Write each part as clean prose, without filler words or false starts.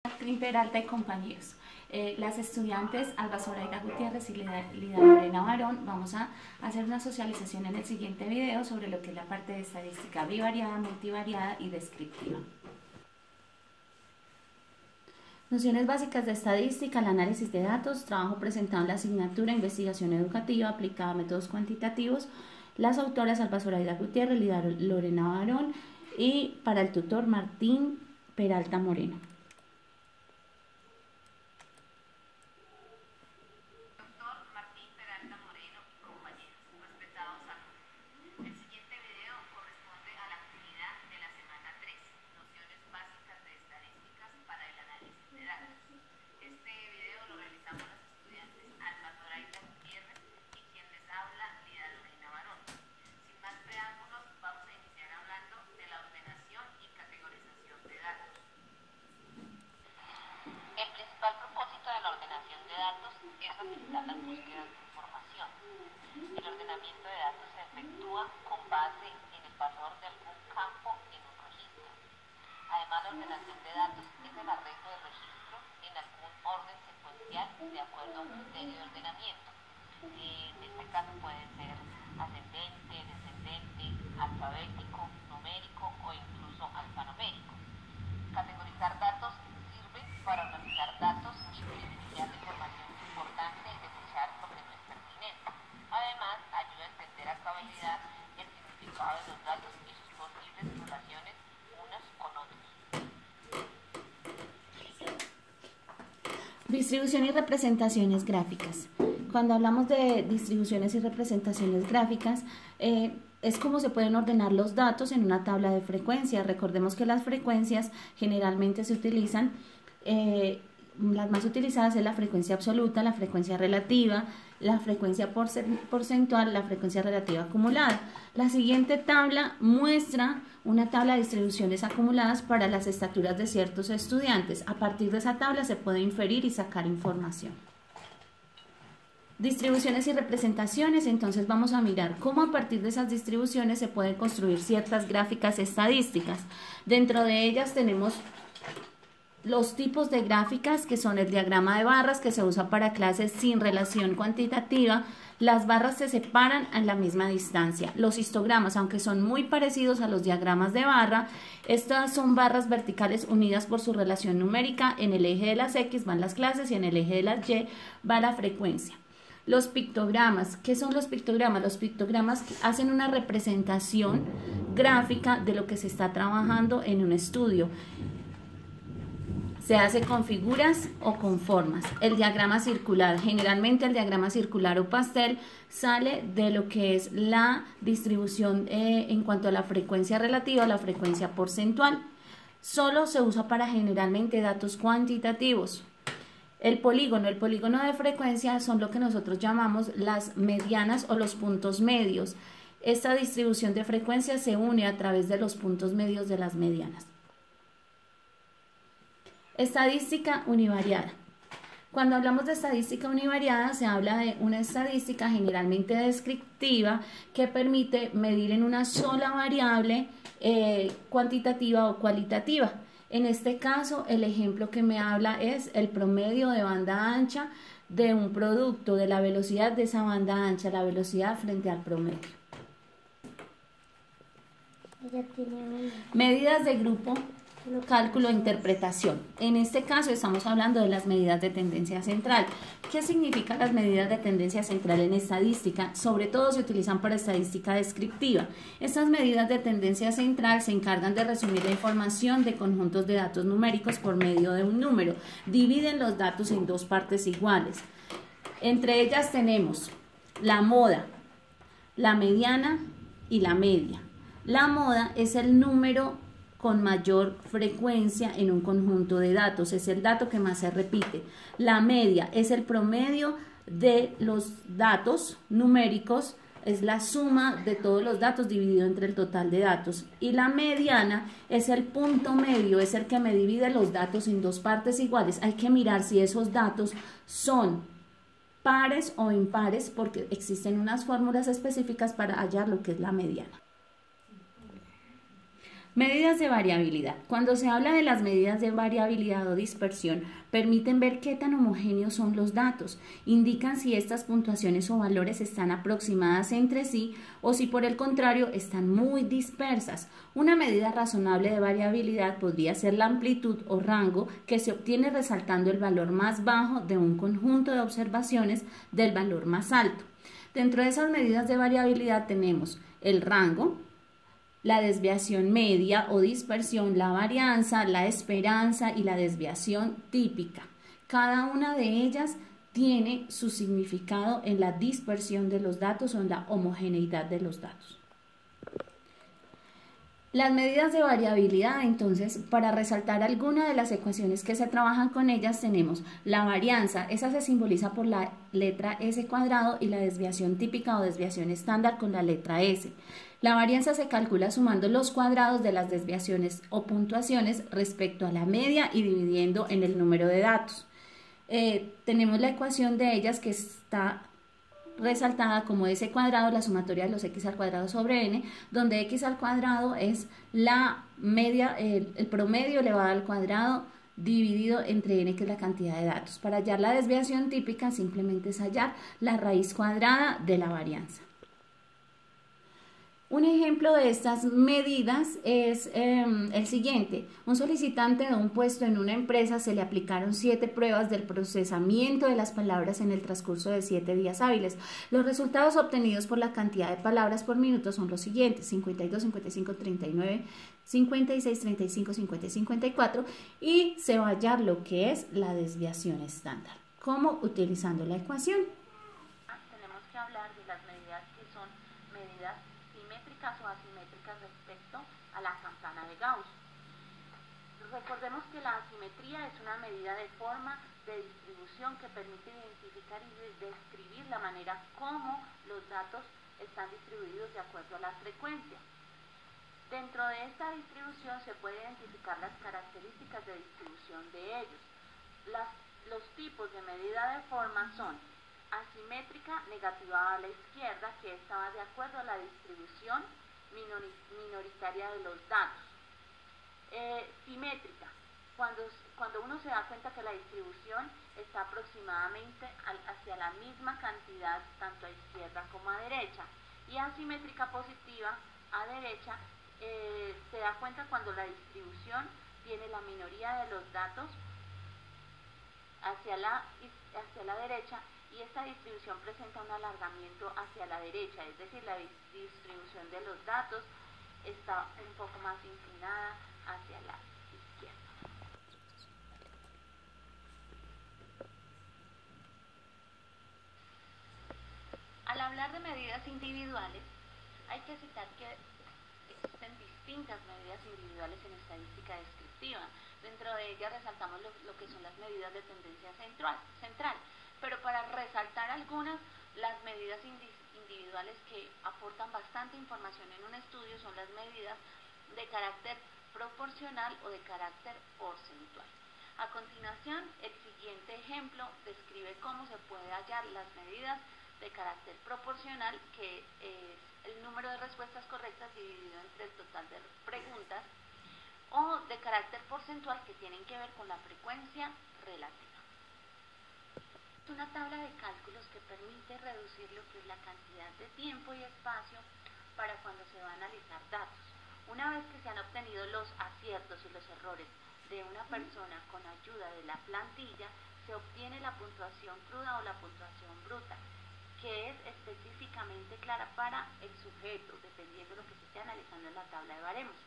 Catherine Peralta y compañeros. Las estudiantes Alba Zoraida Gutiérrez y Lida Lorena Barón vamos a hacer una socialización en el siguiente video sobre lo que es la parte de estadística bivariada, multivariada y descriptiva. Nociones básicas de estadística, el análisis de datos, trabajo presentado en la asignatura Investigación Educativa aplicada a métodos cuantitativos. Las autoras Alba Zoraida Gutiérrez, Lida Lorena Barón y para el tutor Martín Peralta Moreno. Es facilitar las búsquedas de información. El ordenamiento de datos se efectúa con base en el valor de algún campo en un registro. Además, la ordenación de datos es el arreglo del registro en algún orden secuencial de acuerdo a un criterio de ordenamiento. En este caso puede ser ascendente, descendente, alfabético, numérico o incluso alfanumérico. Categorizar datos sirve para organizar datos y privilegiar la información importante y desechar lo que no es pertinente. Además, ayuda a entender a cabalidad el significado de los datos y sus posibles relaciones unos con otros. Distribución y representaciones gráficas. Cuando hablamos de distribuciones y representaciones gráficas, es como se pueden ordenar los datos en una tabla de frecuencias. Recordemos que las frecuencias generalmente se utilizan, las más utilizadas es la frecuencia absoluta, la frecuencia relativa, la frecuencia porcentual, la frecuencia relativa acumulada. La siguiente tabla muestra una tabla de distribuciones acumuladas para las estaturas de ciertos estudiantes. A partir de esa tabla se puede inferir y sacar información. Distribuciones y representaciones, entonces vamos a mirar cómo a partir de esas distribuciones se pueden construir ciertas gráficas estadísticas. Dentro de ellas tenemos los tipos de gráficas, que son el diagrama de barras, que se usa para clases sin relación cuantitativa. Las barras se separan a la misma distancia. Los histogramas, aunque son muy parecidos a los diagramas de barra, estas son barras verticales unidas por su relación numérica. En el eje de las X van las clases y en el eje de las Y va la frecuencia. Los pictogramas, ¿qué son los pictogramas? Los pictogramas hacen una representación gráfica de lo que se está trabajando en un estudio. Se hace con figuras o con formas. El diagrama circular, generalmente el diagrama circular o pastel sale de lo que es la distribución en cuanto a la frecuencia relativa, la frecuencia porcentual. Solo se usa para generalmente datos cuantitativos. El polígono de frecuencia son lo que nosotros llamamos las medianas o los puntos medios. Esta distribución de frecuencia se une a través de los puntos medios de las medianas. Estadística univariada. Cuando hablamos de estadística univariada se habla de una estadística generalmente descriptiva que permite medir en una sola variable cuantitativa o cualitativa. En este caso, el ejemplo que me habla es el promedio de banda ancha de un producto, de la velocidad de esa banda ancha, la velocidad frente al promedio. Medidas de grupo, cálculo e interpretación. En este caso estamos hablando de las medidas de tendencia central. ¿Qué significan las medidas de tendencia central en estadística? Sobre todo se utilizan para estadística descriptiva. Estas medidas de tendencia central se encargan de resumir la información de conjuntos de datos numéricos por medio de un número. Dividen los datos en dos partes iguales. Entre ellas tenemos la moda, la mediana y la media. La moda es el número con mayor frecuencia en un conjunto de datos, es el dato que más se repite. La media es el promedio de los datos numéricos, es la suma de todos los datos dividido entre el total de datos. Y la mediana es el punto medio, es el que me divide los datos en dos partes iguales. Hay que mirar si esos datos son pares o impares, porque existen unas fórmulas específicas para hallar lo que es la mediana. Medidas de variabilidad. Cuando se habla de las medidas de variabilidad o dispersión, permiten ver qué tan homogéneos son los datos, indican si estas puntuaciones o valores están aproximadas entre sí o si por el contrario están muy dispersas. Una medida razonable de variabilidad podría ser la amplitud o rango que se obtiene resaltando el valor más bajo de un conjunto de observaciones del valor más alto. Dentro de esas medidas de variabilidad tenemos el rango, la desviación media o dispersión, la varianza, la esperanza y la desviación típica. Cada una de ellas tiene su significado en la dispersión de los datos o en la homogeneidad de los datos. Las medidas de variabilidad, entonces, para resaltar alguna de las ecuaciones que se trabajan con ellas, tenemos la varianza, esa se simboliza por la letra S cuadrado, y la desviación típica o desviación estándar con la letra S. La varianza se calcula sumando los cuadrados de las desviaciones o puntuaciones respecto a la media y dividiendo en el número de datos. Tenemos la ecuación de ellas que está resaltada como S cuadrado, la sumatoria de los x al cuadrado sobre n, donde x al cuadrado es la media, el promedio elevado al cuadrado dividido entre n, que es la cantidad de datos. Para hallar la desviación típica simplemente es hallar la raíz cuadrada de la varianza. Un ejemplo de estas medidas es el siguiente. Un solicitante de un puesto en una empresa se le aplicaron 7 pruebas del procesamiento de las palabras en el transcurso de 7 días hábiles. Los resultados obtenidos por la cantidad de palabras por minuto son los siguientes: 52, 55, 39, 56, 35, 50 y 54, y se va a hallar lo que es la desviación estándar. ¿Cómo? Utilizando la ecuación. Tenemos que hablar de las medidas que son medidas simétricas o asimétricas respecto a la campana de Gauss. Recordemos que la asimetría es una medida de forma de distribución que permite identificar y describir la manera como los datos están distribuidos de acuerdo a la frecuencia. Dentro de esta distribución se puede identificar las características de distribución de ellos. Los tipos de medida de forma son asimétrica, negativa a la izquierda, que esta va de acuerdo a la distribución minoritaria de los datos. Simétrica, cuando uno se da cuenta que la distribución está aproximadamente hacia la misma cantidad, tanto a izquierda como a derecha. Y asimétrica positiva, a derecha, se da cuenta cuando la distribución tiene la minoría de los datos hacia la derecha, y esta distribución presenta un alargamiento hacia la derecha, es decir, la distribución de los datos está un poco más inclinada hacia la izquierda. Al hablar de medidas individuales, hay que citar que existen distintas medidas individuales en estadística descriptiva. Dentro de ellas resaltamos lo que son las medidas de tendencia central. Pero para resaltar algunas, las medidas individuales que aportan bastante información en un estudio son las medidas de carácter proporcional o de carácter porcentual. A continuación, el siguiente ejemplo describe cómo se puede hallar las medidas de carácter proporcional, que es el número de respuestas correctas dividido entre el total de preguntas, o de carácter porcentual, que tienen que ver con la frecuencia relativa. Es una tabla de cálculos que permite reducir lo que es la cantidad de tiempo y espacio para cuando se va a analizar datos. Una vez que se han obtenido los aciertos y los errores de una persona con ayuda de la plantilla, se obtiene la puntuación cruda o la puntuación bruta, que es específicamente clara para el sujeto, dependiendo de lo que se esté analizando en la tabla de baremos.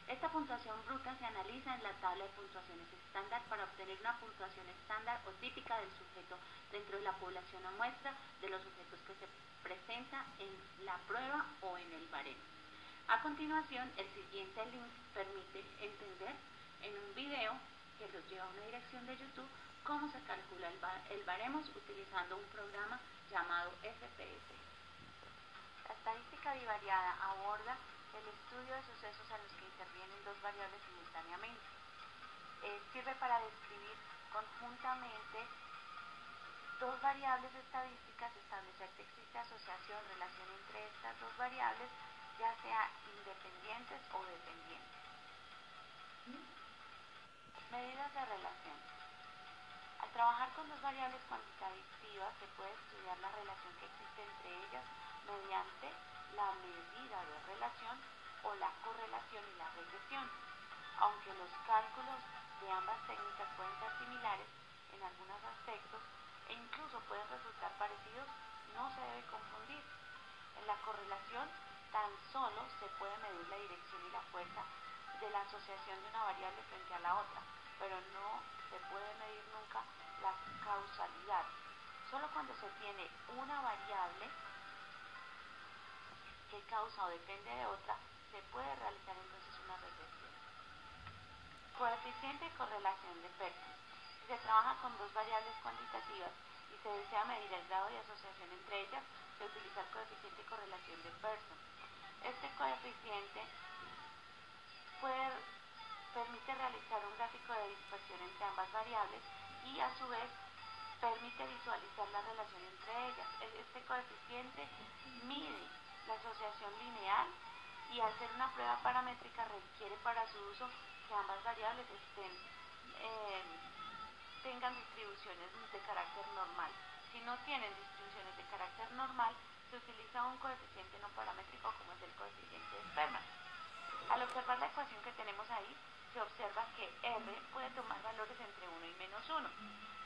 Esta puntuación bruta se analiza en la tabla de puntuaciones estándar para obtener una puntuación estándar o típica del sujeto dentro de la población o muestra de los sujetos que se presenta en la prueba o en el baremo. A continuación, el siguiente link permite entender en un video que los lleva a una dirección de YouTube cómo se calcula el baremos utilizando un programa llamado FPS. La estadística bivariada aborda el estudio de sucesos en los que intervienen dos variables simultáneamente. Sirve para describir conjuntamente dos variables estadísticas, establecer que existe asociación, relación entre estas dos variables, ya sea independientes o dependientes. Medidas de relación. Al trabajar con dos variables cuantitativas se puede estudiar la relación que existe entre ellas mediante la medida de relación o la correlación y la regresión. Aunque los cálculos de ambas técnicas pueden ser similares en algunos aspectos e incluso pueden resultar parecidos, no se debe confundir. En la correlación tan solo se puede medir la dirección y la fuerza de la asociación de una variable frente a la otra, pero no se puede medir nunca la causalidad. Solo cuando se tiene una variable que causa o depende de otra, se puede realizar entonces una regresión. Coeficiente de correlación de Pearson. Si se trabaja con dos variables cuantitativas y se desea medir el grado de asociación entre ellas, se utiliza el coeficiente de correlación de Pearson. Este coeficiente permite realizar un gráfico de dispersión entre ambas variables y a su vez permite visualizar la relación entre ellas. Este coeficiente mide la asociación lineal y al ser una prueba paramétrica requiere para su uso que ambas variables tengan distribuciones de carácter normal. Si no tienen distribuciones de carácter normal, se utiliza un coeficiente no paramétrico como es el coeficiente de Sperman. Al observar la ecuación que tenemos ahí, se observa que R puede tomar valores entre 1 y -1.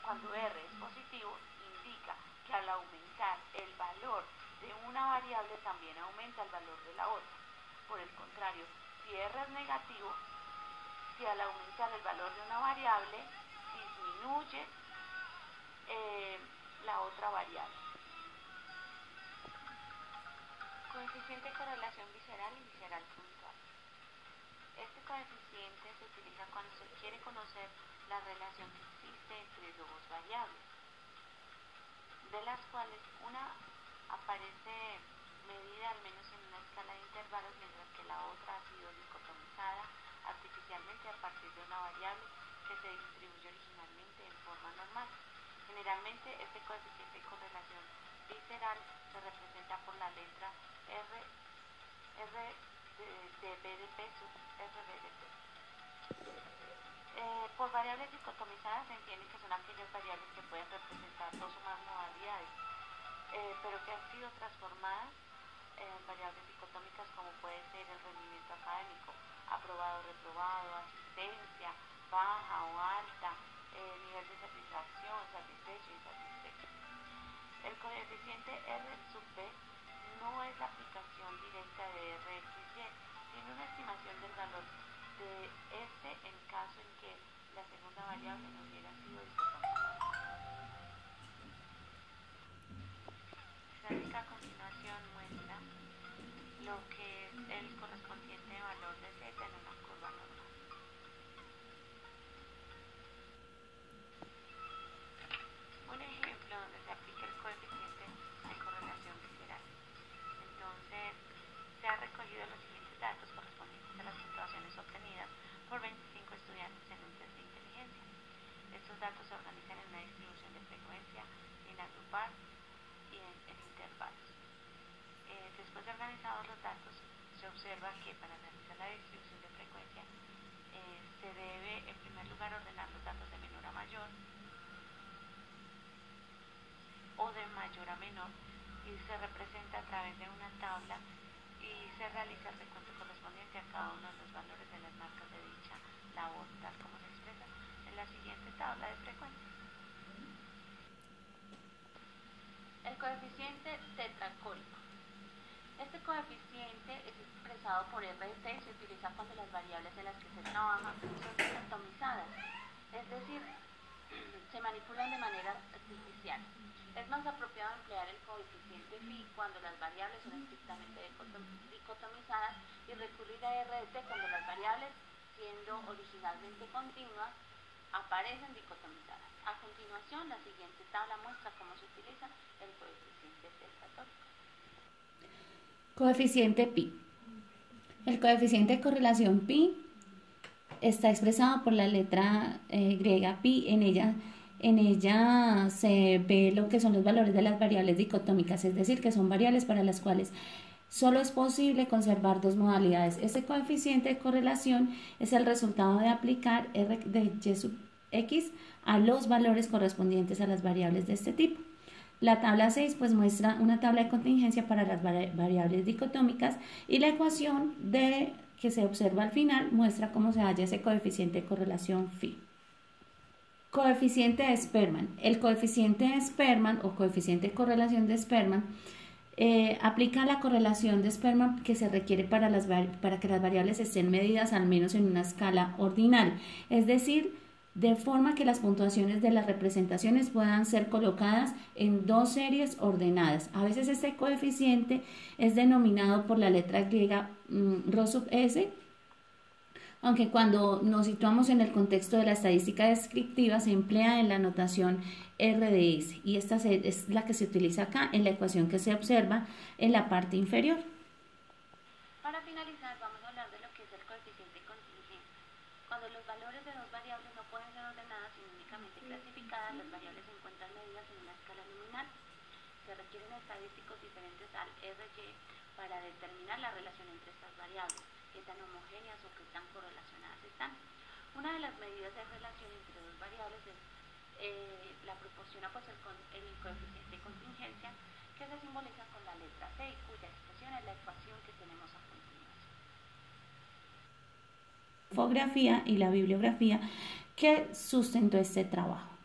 Cuando R es positivo, indica que al aumentar el valor de una variable también aumenta el valor de la otra. Por el contrario, si R es negativo, si al aumentar el valor de una variable disminuye la otra variable. Coeficiente de correlación visceral y visceral puntual. Este coeficiente se utiliza cuando se quiere conocer la relación que existe entre dos variables, de las cuales una aparece medida al menos en una escala de intervalos, mientras que la otra ha sido dicotomizada artificialmente a partir de una variable que se distribuye originalmente en forma normal. Generalmente este coeficiente de correlación visceral se representa por la letra R de B de P sub RB de P. Por variables dicotomizadas se entiende que son aquellas variables que pueden representar dos o más modalidades, pero que han sido transformadas en variables dicotómicas, como puede ser el rendimiento académico, aprobado, reprobado, asistencia, baja o alta, nivel de satisfacción, satisfecho y insatisfecho. El coeficiente R sub B no es la aplicación directa de RXY, sino una estimación del valor de este en caso en que la segunda variable no hubiera sido dicotomizada. La gráfica a continuación muestra lo que es el correspondiente valor de Z en una curva normal. Un ejemplo donde se aplica el coeficiente de correlación visceral. Entonces, se han recogido los siguientes datos correspondientes a las puntuaciones obtenidas por 25 estudiantes en un test de inteligencia. Estos datos se organizan en una distribución de frecuencia, en agrupar y en intervalos. Después de organizados los datos, se observa que para realizar la distribución de frecuencia se debe en primer lugar ordenar los datos de menor a mayor o de mayor a menor, y se representa a través de una tabla y se realiza el recuento correspondiente a cada uno de los valores de las marcas de dicha labor, tal como se expresa en la siguiente tabla de frecuencias. El coeficiente tetracórico. Este coeficiente es expresado por RT y se utiliza cuando las variables en las que se trabaja son dicotomizadas, es decir, se manipulan de manera artificial. Es más apropiado emplear el coeficiente phi cuando las variables son estrictamente dicotomizadas y recurrir a RT cuando las variables, siendo originalmente continuas, aparecen dicotomizadas. A continuación, la siguiente tabla muestra cómo se utiliza el coeficiente tetracórico. Coeficiente pi. El coeficiente de correlación pi está expresado por la letra griega pi. En ella se ve lo que son los valores de las variables dicotómicas, es decir, que son variables para las cuales Solo es posible conservar dos modalidades. Este coeficiente de correlación es el resultado de aplicar R de y sub x a los valores correspondientes a las variables de este tipo. La tabla 6 pues muestra una tabla de contingencia para las variables dicotómicas y la ecuación que se observa al final muestra cómo se halla ese coeficiente de correlación phi. Coeficiente de Spearman. El coeficiente de Spearman o coeficiente de correlación de Spearman aplica la correlación de Spearman que se requiere para que las variables estén medidas al menos en una escala ordinal, es decir, de forma que las puntuaciones de las representaciones puedan ser colocadas en dos series ordenadas. A veces este coeficiente es denominado por la letra griega ρ sub s, aunque cuando nos situamos en el contexto de la estadística descriptiva se emplea en la notación R de S, y esta es la que se utiliza acá en la ecuación que se observa en la parte inferior. Para finalizar, vamos a hablar de lo que es el coeficiente contingente. Cuando los valores de dos variables no pueden ser ordenadas sino únicamente clasificadas, las variables se encuentran medidas en una escala nominal. Se requieren estadísticos diferentes al RY para determinar la relación entre estas variables, qué tan homogéneas o qué tan correlacionadas están. Una de las medidas de relación entre dos variables la proporciona pues el coeficiente de contingencia, que se simboliza con la letra C y cuya expresión es la ecuación que tenemos a continuación. Infografía y la bibliografía que sustentó este trabajo.